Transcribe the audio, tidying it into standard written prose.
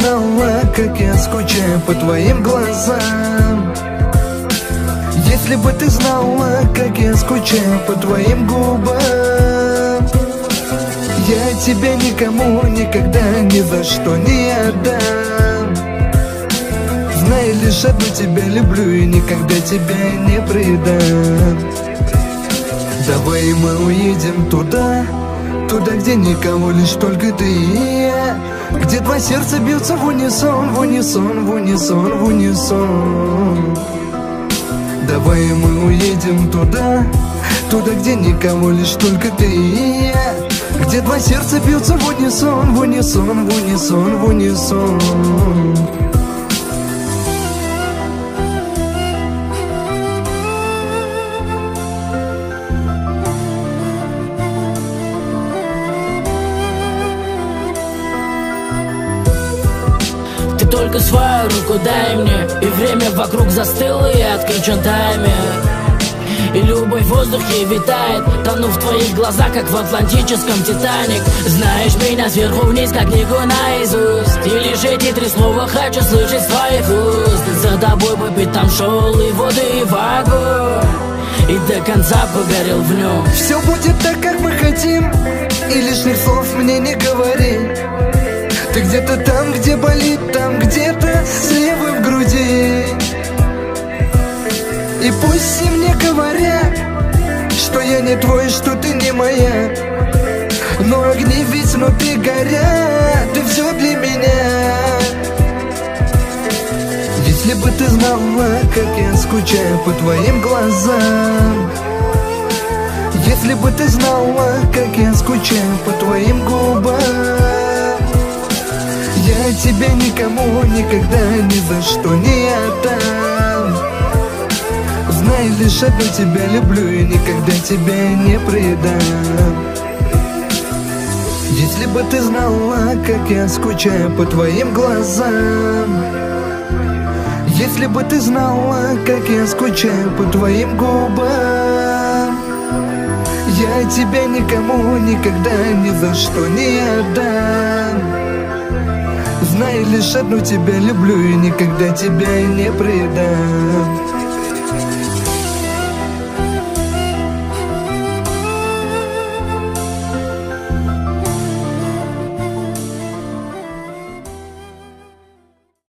знала, как я скучаю по твоим глазам, если бы ты знала, как я скучаю по твоим губам, я тебя никому никогда ни за что не отдам. Знай, лишь одну тебя люблю и никогда тебя не предам. Давай мы уедем туда, где никого, лишь только ты и я, где два сердца бьются в унисон, в унисон, в унисон, в унисон. Давай мы уедем туда, где никого, лишь только ты и я, где два сердца бьются в унисон, в унисон, в унисон, в унисон. Ты только свою руку дай мне, и время вокруг застыло, и отключен таймер. И любовь в воздухе витает, тону в твоих глазах, как в атлантическом Титаник. Знаешь меня сверху вниз, как книгу наизусть, и лишь эти три слова хочу слышать с твоих уст. За тобой по пятам шел и воды, и в огонь, и до конца погорел в нем. Все будет так, как мы хотим, и лишних слов мне не говори. Ты где-то там, где болит, там где-то слева в груди. И пусть все мне говорят, что я не твой, что ты не моя, но огни ведь внутри горят, ты все для меня. Если бы ты знала, как я скучаю по твоим глазам, если бы ты знала, как я скучаю по твоим губам, я тебя никому никогда ни за что не отдам. Знай, лишь одну тебя люблю и никогда тебя не предам. Если бы ты знала, как я скучаю по твоим глазам, если бы ты знала, как я скучаю по твоим губам, я тебя никому никогда ни за что не отдам. Знай, лишь одну тебя люблю и никогда тебя не предам.